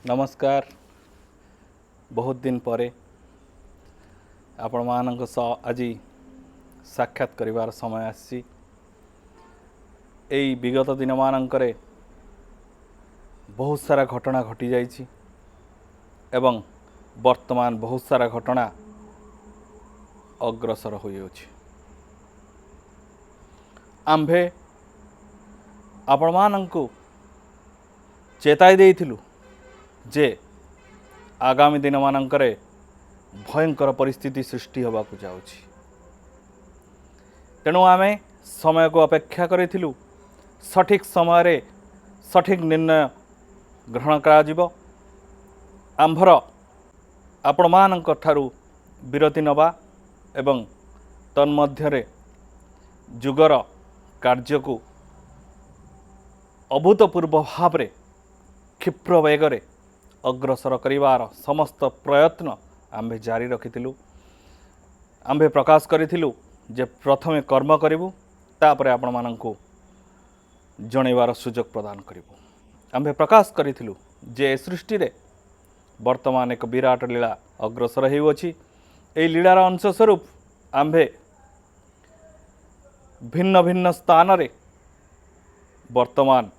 नमस्कार। बहुत दिन पर आपण मानक आज साक्षात करिवार समय आसी। एई विगत दिन मानकरे बहुत सारा घटना घटी जाइछि एवं वर्तमान बहुत सारा घटना अग्रसर होइछि। आम्भे आपण मानंकु चेताई देइथिलु जे आगामी दिन मानंकरे भयंकर परिस्थिति सृष्टि होबाकु जाउछि। तेणु आमे समय को अपेक्षा करिथिलु, सठिक समय रे सठिक निर्णय ग्रहण करा जिवो। आम्भर आपण मानंक ठारू विरति नबा एवं तन्मध्यरे जुगर कार्य को अभूतपूर्व भाव रे क्षिप्र वेगरे अग्रसर करिवार समस्त प्रयत्न आम्भे जारी रखिथिलु। आम्भे प्रकाश करिथिलु जे प्रथमे कर्म करिवु, तापरे आपण मानंकु जणेवार सुजोग प्रदान करिवु। आम्भे प्रकाश करिथिलु जे सृष्टि रे वर्तमान एक विराट लीला अग्रसर हेउछि। एई लीलार अंश स्वरूप आम्भे भिन्न भिन्न स्थान रे वर्तमान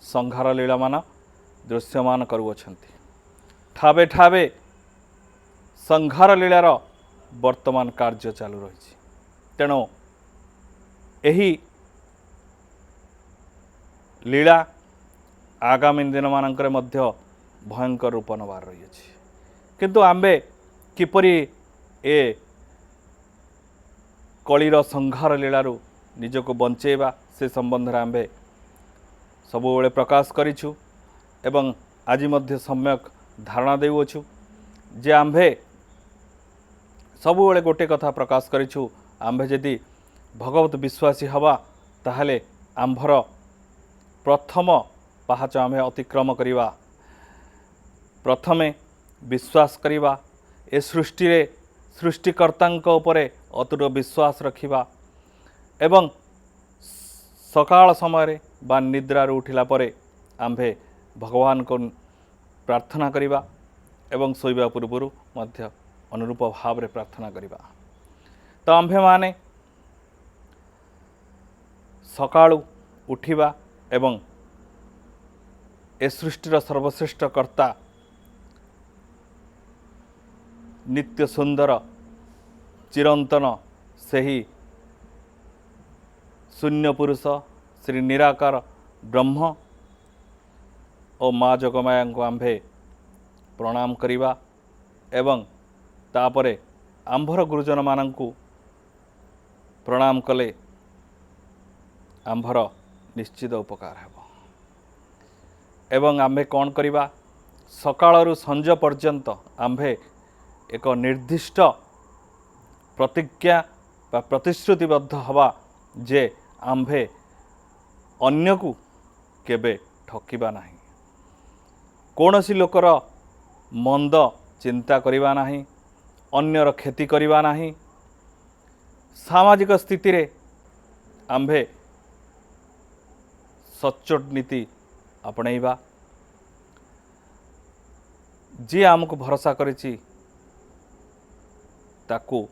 संहार लीला मान दृश्यमान करुअछन्ति। ठाबे ठाबे संहार लीलार वर्तमान कार्य चालू रही। तेणु एही लीला आगामी दिन मानकरे मध्य भयंकर रूप नबार रही अछि। किंतु आम्बे किपरि ए कलिर संहार लीलारू निजको बंचेबा से संबंध रे आम्बे सबुबेले प्रकाश करिछु एवं आज मध्य सम्यक धारणा देउछु जे आम्भे सबुबेले गोटे कथा प्रकाश करिछु, आम्भे यदि भगवत विश्वासी हवा ताहले आम्भर प्रथम पाहाच आम्भे अतिक्रम करिवा। प्रथमे विश्वास करिवा, ए सृष्टि रे सृष्टिकर्तांक उपरे अतुट विश्वास रखिबा एवं सकाळ समय बा निद्रार उठिला परे आम्भे भगवान को प्रार्थना करिबा एवं सोइबा पूर्व मध्य अनुरूप भाव रे प्रार्थना करिबा। तो आम्भे माने सकाळु उठिबा एवं ए सृष्टिर सर्वश्रेष्ठ कर्ता नित्य सुंदर चिरंतन सही शून्य पुरुष श्री निराकार ब्रह्म और माँ जगमाया को आम्भे प्रणाम करिबा एवं तापरे आम्भर गुरुजन मानंकु प्रणाम कले आम्भर निश्चित उपकार हेबो। एवं आम्भे कौन करिबा, सकाळरु संज पर्यंत आम्भे एक निर्दिष्ट प्रतिज्ञा बा प्रतिश्रुतिबद्ध हवा जे आम्भे अन्यकु केबे ठकिबा नाही, कौनसी लोकर मंद चिंता करिबा नाही, अन्यर क्षति करिबा नाही। सामाजिक स्थिति रे आम्भे सच्चोट नीति अपणैबा। जी आमको भरोसा करिछि ताकू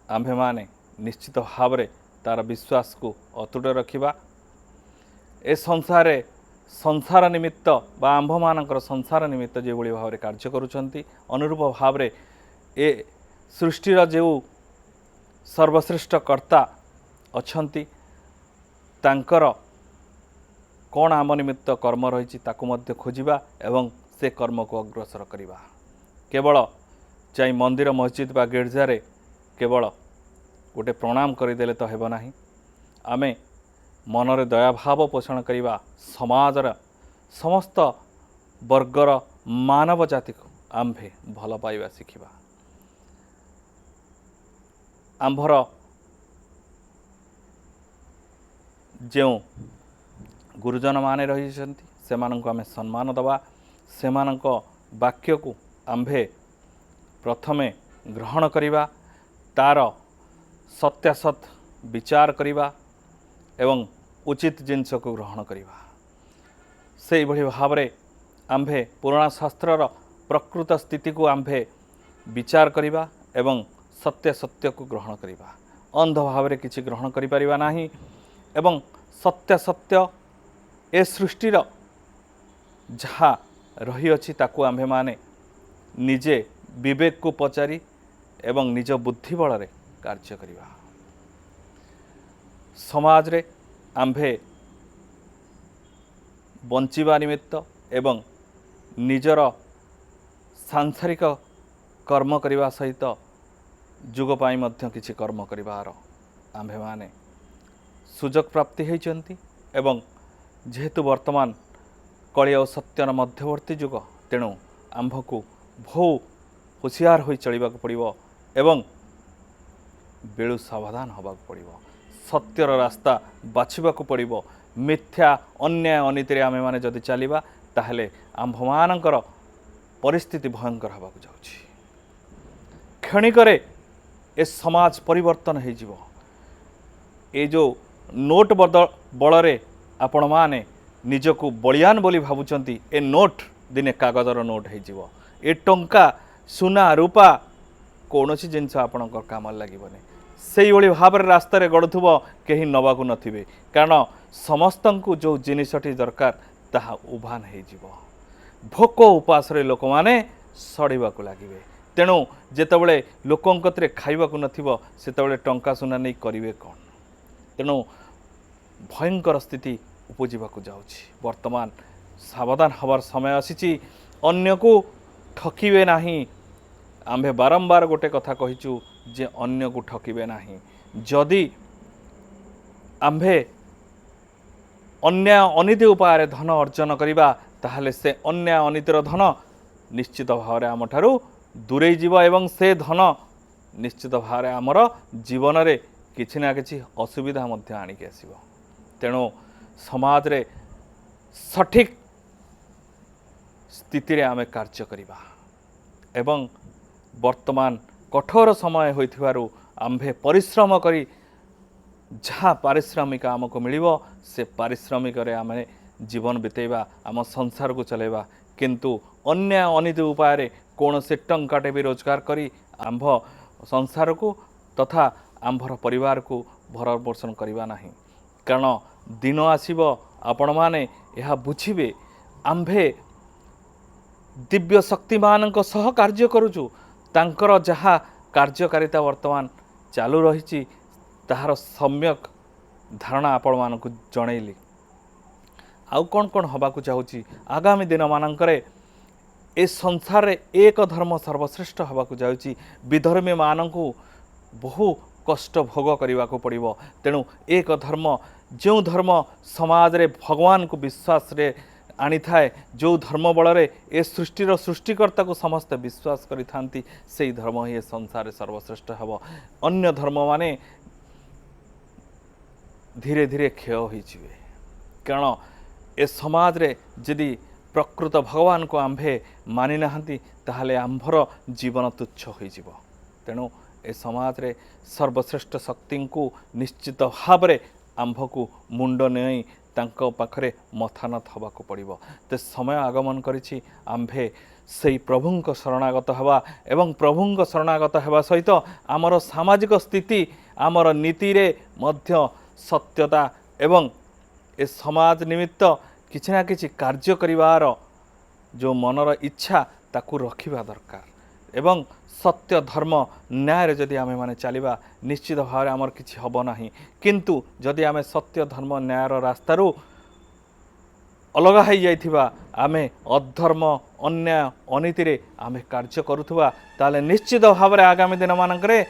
आम्भे माने निश्चित भाव रे तार विश्वास को अतुट रखिबा। ए संसार निमित्त बा आम्भ मानकर संसार निमित्त जो भाव रे कार्य करुछंती, अनुरूप भाव रे ए सृष्टिर जो सर्वश्रेष्ठ कर्ता अछंती तांकर कौन आम निमित्त कर्म रही ताकू मध्य खोजिबा एवं से कर्म को अग्रसर करिबा। केवल जाई मंदिर मस्जिद बा गिरजारे केवल गोटे प्रणाम करदेले तो हेब नाही। आमे मनरे दया भाव पोषण करिबा, समाजर समस्त वर्गर मानव जाति को आम्भे भल पाइबा शिखिबा। आम्भर जो गुरुजन माने रही से आमे सम्मान दबा, से वाक्य को आम्भे प्रथमे ग्रहण करिबा, तार सत्यासत विचार करिबा एवं उचित जिनस को ग्रहण करिबा। से भली भाव रे आम्भे पुराणा शास्त्रर प्रकृत स्थिति को आम्भे विचार करिबा एवं सत्य सत्य को ग्रहण करिबा, अंध भाव में किसी ग्रहण करि परिबा नाही एवं सत्य सत्य ए सृष्टिर जहाँ रही अछि ताकू आम्भे माने निजे विवेक को पचारि एवं निज बुद्धि बल रे कार्य करिबा। समाज रे आम्भे बंचिबा निमित्त एवं निजर सांसारिक कर्म करने सहित जुग पाई मध्य किछि कर्म करिवार आम्भे माने सुजोग प्राप्ति होइचंती एवं जेहेतु वर्तमान कଳି और सत्यन मध्यवर्ती जुग तेणु आम्भको बहु होशियार होई चलिबा पड़िबो एवं बेलु सावधान होबाक पड़िबो, सत्यर रास्ता बाछिबाक पड़िबो। मिथ्या अन्याय अनीति आमे माने जदि चलिबा ताहले आम्भमानकर परिस्थिति भयंकर होबाक जाउछि। क्षणिकरे ए समाज परिवर्तन हो जिवो। ए जो नोट बलरे आपण माने निजको बलियान बोली भावुचंती ए नोट दिने कागजर नोट हो जिवो। ए टंका सुना रूपा कौनसी जिनस आपणकर काम लागबनी से भाव रास्तार गड़ुव कहीं नवाक नथिबे कारण समस्तंकु जो जिनिसटी दरकार ताहा उभान हो भोक उपास लोक माने सड़ाक लगे। तेणु जेतबले लोकं कतिरे खाइबाकु नथिबो सेतबले टंका सुना नहीं करिवे कौन। तेणु भयंकर स्थिति उपजीवाकु जाउछि। वर्तमान सावधान हबार समय आसीछि। अन्य को ठकिबे नाही। आम्भे बारंबार गोटे कथा कहिचु जे अन्य को ठकिबे नाही। जदि आम्भे अन्याय अनीति उपाय धन अर्जन करिबा ताहले से अन्याय अनीतिर धन निश्चित भाव में आम ठारू दूरे जीव एवं से धन निश्चित भाव में आमर जीवन रे किछि ना किछि असुविधा मध्य आनिक आसिबो। तेणु समाज रे सठिक स्थिति रे आमे कार्य करिबा एवं वर्तमान कठोर समय होइथिबारु आम्भे परिश्रम करी जहाँ पारिश्रमिक आमको मिलिबो से पारिश्रमिक रे आमे जीवन बितेबा आम संसार को चलेबा। किंतु अन्य अनीति उपाय कौन से टंकाटे भी रोजगार करी आंभ संसार को तथा आंभर परिवार को भरण पोषण करवा नहीं। कारण दिन आसीबो आपण माने यह बुझिबे आंभे दिव्य शक्ति मानक सह कार्य करूचु तांकर जहाँ कार्यकारिता वर्तमान चालू रही ताहार सम्यक धारणा आपण मानक जनइली। आउ कौन कौन हबाकू चाहूँगी आगामी दिन मानकरे ए संसार रे एक धर्म सर्वश्रेष्ठ हबाकू जाउची। विधर्मी मानकू बहु कष्ट भोग करने को पड़िबो। तेणु एक धर्म जो धर्म समाज रे भगवान को विश्वास रे आनी थाए जो धर्म बल रे ए सृष्टिर सृष्टिकर्ता को समस्ते विश्वास करि थांती से धर्म ही संसार सर्वश्रेष्ठ हब। अन्य धर्म माने धीरे धीरे क्षय हो जिवे। कारण ए समाज रे यदि प्रकृत भगवान को आंभे मानि नाहंती ताहले आंभर जीवन तुच्छ हो जिवो। तेणु ए समाज रे सर्वश्रेष्ठ शक्ति को निश्चित भाव रे आंभ को मुंड नहीं तांको पाखरे मथा न थबाको पड़िबो। ते समय आगमन करिछि आंभे सेई प्रभुंक शरणागत हवा एवं प्रभुंक शरणागत हवा सहित आमर सामाजिक स्थिति आमर नीति रे मध्य सत्यता एवं ए समाज निमित्त किछि ना किछि कार्य करिवार जो मनर इच्छा ताकू रखिबा दरकार एवं सत्य धर्म न्याय रे जदि आमे माने चलिबा निश्चित भाव में आमर किछि हबो नाही। किंतु जदि आमे सत्य धर्म न्याय रो रास्तारू अलग हो जाइथिबा आमे अधर्म अन्याय अनीति रे आमे कार्य करूथबा ताले निश्चित भाव में आगामी दिन मानकरे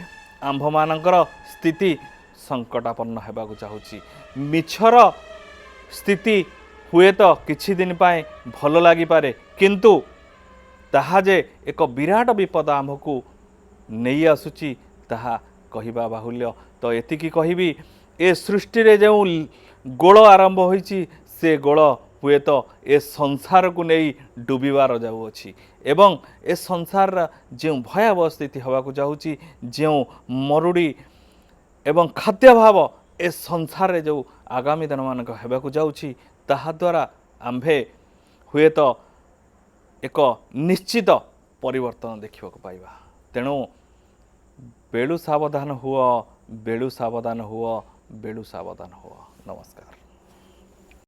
आंभ मानकर स्थिति संकटापन्न हेबाकू चाहूची। मिछर स्थिति हुए तो किछि दिन पाए भल लागि पारे किंतु ताहा जे एक विराट विपद आमको नहीं आसुची ताहा कहिबा बाहुल्य। तो एतिकी कहिबी ए सृष्टि रे जो गोल आरंभ होईची से गोल हुए तो ए संसार को नहीं डूबिबार जाउअछि एवं ए संसार जो भयावह स्थिति हवाकू जाउची जो मरुड़ी एवं खाद्याभाव ए संसार रे जो आगामी दिन मानक हेबाकू जाउची ताहा द्वारा आंभे हुए तो ଏକ ନିଶ୍ଚିତ ପରିବର୍ତ୍ତନ ଦେଖିବାକୁ ପାଇବା। ତେଣୁ ବେଳୁ ସାବଧାନ ହୁଅ, ବେଳୁ ସାବଧାନ ହୁଅ, ବେଳୁ ସାବଧାନ ହୁଅ। ନମସ୍କାର।